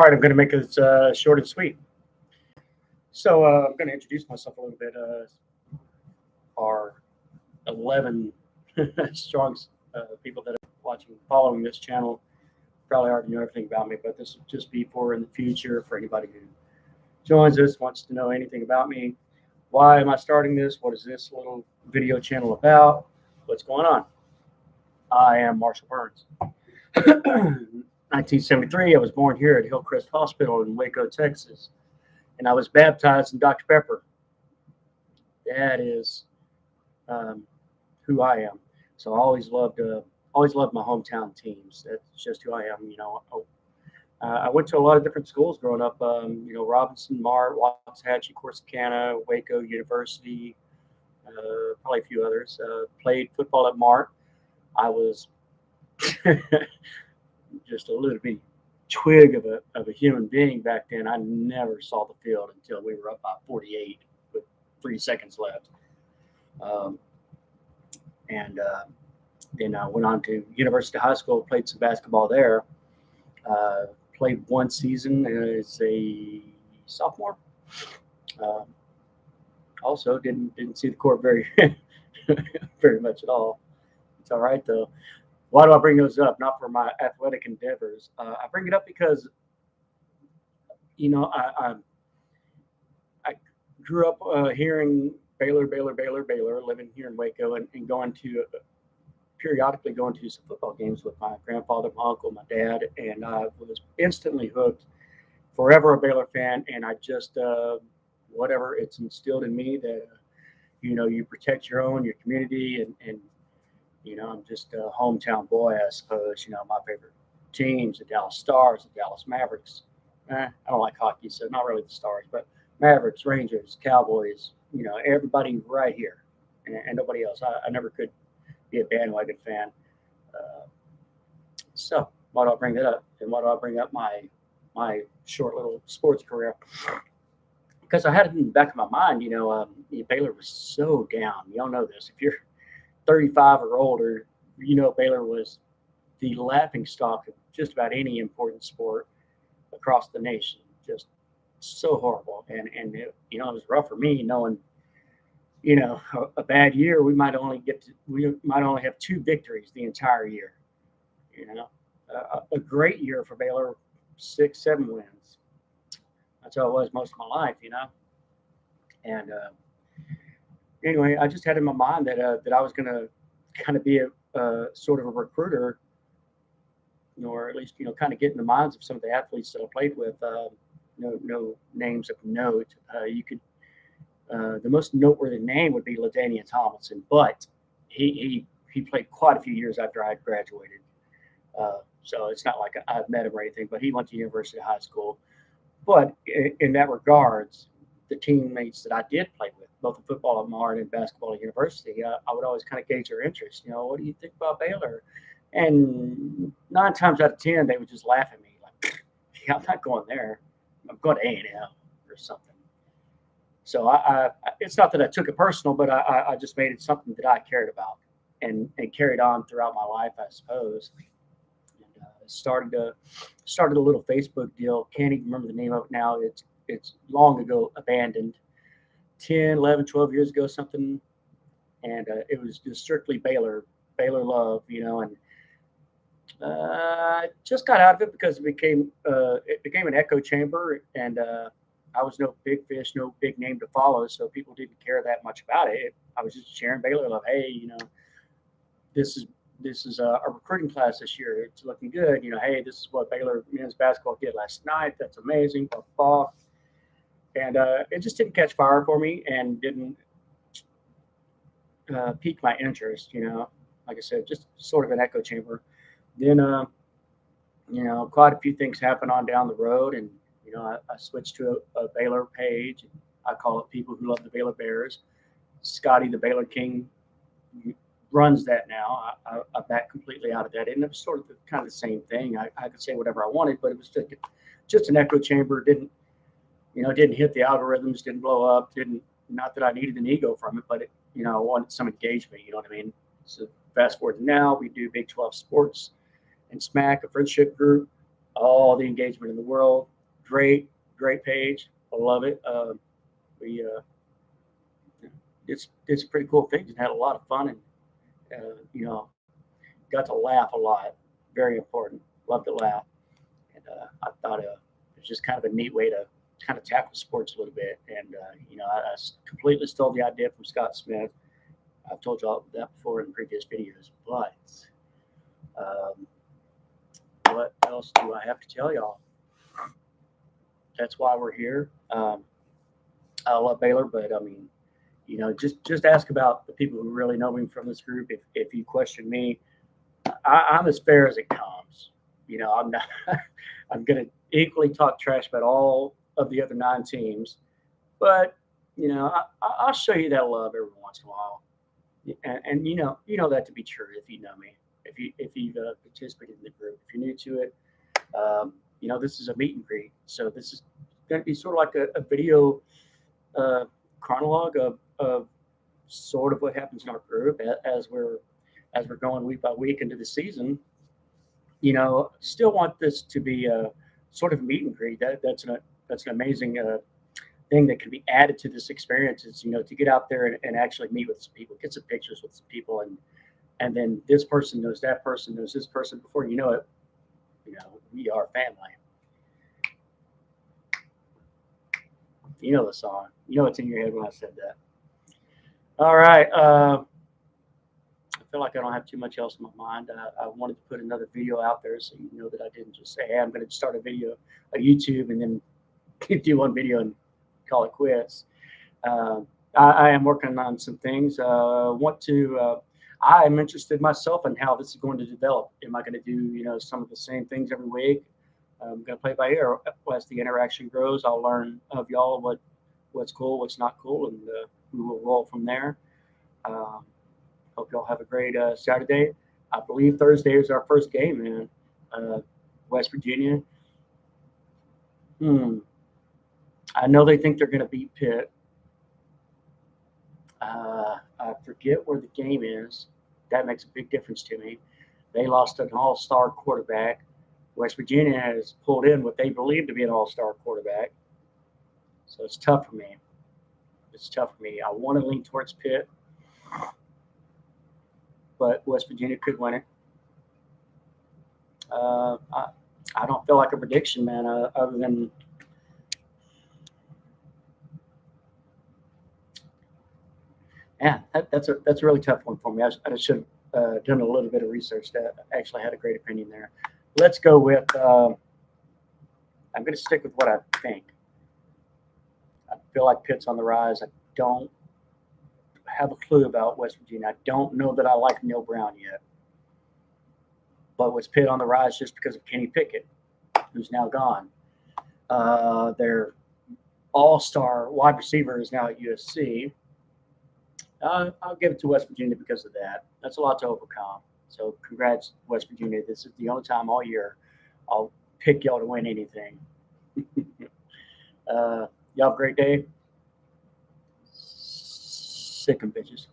All right, I'm going to make this short and sweet. So I'm going to introduce myself a little bit. Our 11 strong people that are watching, following this channel probably already know everything about me, but this will just be for in the future for anybody who joins us, wants to know anything about me. Why am I starting this? What is this little video channel about? What's going on? I am Marshall Burns. 1973, I was born here at Hillcrest Hospital in Waco, Texas, and I was baptized in Dr. Pepper. That is who I am. So I always loved my hometown teams. That's just who I am. I went to a lot of different schools growing up. Robinson, Mart, Waxahachie, Corsicana, Waco University, probably a few others. Played football at Mart. I was just a little bitty twig of a human being back then. I never saw the field until we were up by 48 with 3 seconds left. Then I went on to University High School, played some basketball there. Played one season as a sophomore. Also didn't see the court very very much at all. It's all right though. Why do I bring those up? Not for my athletic endeavors. I bring it up because I grew up hearing Baylor, living here in Waco, and periodically going to some football games with my grandfather, my uncle, my dad, and I was instantly hooked, forever a Baylor fan. And I just, whatever, it's instilled in me that, you protect your community, and I'm just a hometown boy, I suppose. My favorite teams, the Dallas Stars, the Dallas Mavericks. I don't like hockey, so not really the Stars, but Mavericks, Rangers, Cowboys, everybody right here, and nobody else. I never could be a bandwagon fan. So why do I bring that up? And why do I bring up my short little sports career? Because I had it in the back of my mind, Baylor was so down. Y'all know this. If you're 35 or older, Baylor was the laughing stock of just about any important sport across the nation. Just so horrible. And it was rough for me knowing, a bad year, we might only have 2 victories the entire year. A great year for Baylor, 6, 7 wins. That's how it was most of my life, And anyway, I just had in my mind that I was going to kind of be a sort of a recruiter, or at least kind of get in the minds of some of the athletes that I played with. No names of note. The most noteworthy name would be LaDainian Tomlinson, but he played quite a few years after I had graduated. So it's not like I've met him or anything, but he went to University High School. But in that regards, the teammates that I did play with, both in football at Mart and basketball at University, I would always kind of gauge their interest. What do you think about Baylor? And 9 times out of 10, they would just laugh at me like, yeah, I'm not going there. I'm going to A&M or something. So I it's not that I took it personal, but I just made it something that I cared about and carried on throughout my life, I suppose. And started a little Facebook deal. Can't even remember the name of it now. It's long ago abandoned, 10, 11, 12 years ago, something. And it was just strictly Baylor love, and just got out of it because it became an echo chamber, and I was no big fish, no big name to follow, so people didn't care that much about it. I was just sharing Baylor love. Hey, this is a recruiting class this year. It's looking good. Hey, this is what Baylor men's basketball did last night. That's amazing. Blah, blah. And it just didn't catch fire for me and didn't pique my interest. Like I said, just sort of an echo chamber. Then, quite a few things happened on down the road, and I switched to a Baylor page. I call it People Who Love the Baylor Bears. Scotty, the Baylor King, runs that now. I back completely out of that. And it was sort of kind of the same thing. I could say whatever I wanted, but it was just an echo chamber. Didn't hit the algorithms, didn't blow up, not that I needed an ego from it, but I wanted some engagement, you know what I mean? So fast forward to now, we do Big 12 Sports and SMAC, a friendship group. all the engagement in the world. Great, great page. I love it. We did some pretty cool things and had a lot of fun, and you know, got to laugh a lot. Very important. Love to laugh, and I thought it was just kind of a neat way to kind of tackle sports a little bit. And I completely stole the idea from Scott Smith. I've told you all that before in previous videos, but um, what else do I have to tell y'all? That's why we're here. I love Baylor, but I mean, just ask about the people who really know me from this group. If you question me, I'm as fair as it comes. I'm not. I'm gonna equally talk trash about all of the other 9 teams, but I'll show you that love every once in a while, and you know that to be true if you know me, if you've participated in the group. If you're new to it, this is a meet and greet, so this is going to be sort of like a video uh, chronologue of sort of what happens in our group as we're going week by week into the season. Still want this to be a sort of meet and greet. That's an amazing thing that can be added to this experience. Is to get out there and actually meet with some people, get some pictures with some people, and then this person knows that person knows this person. Before you know it, we are family. You know the song. You know it's in your head when I said that. All right. I feel like I don't have too much else in my mind. I wanted to put another video out there so you know that I didn't just say, hey, I'm going to start a YouTube, and then do one video and call it quits. I am working on some things. I am interested myself in how this is going to develop. Am I going to do, some of the same things every week? I'm going to play by ear. As the interaction grows, I'll learn of y'all what's cool, what's not cool, and we will roll from there. Um, Hope y'all have a great Saturday. I believe Thursday is our first game, man. West Virginia. Hmm. I know they think they're going to beat Pitt. I forget where the game is. That makes a big difference to me. They lost an all-star quarterback. West Virginia has pulled in what they believe to be an all-star quarterback. So it's tough for me. It's tough for me. I want to lean towards Pitt, but West Virginia could win it. I don't feel like a prediction, man, other than that's a really tough one for me. I should have done a little bit of research. That actually had a great opinion there. Let's go with. I'm going to stick with what I think. I feel like Pitt's on the rise. I don't have a clue about West Virginia. I don't know that I like Neil Brown yet. But was Pitt on the rise just because of Kenny Pickett, who's now gone? Their all-star wide receiver is now at USC. I'll give it to West Virginia because of that. That's a lot to overcome. So congrats, West Virginia. This is the only time all year I'll pick y'all to win anything. Y'all have a great day. Sick 'em bitches.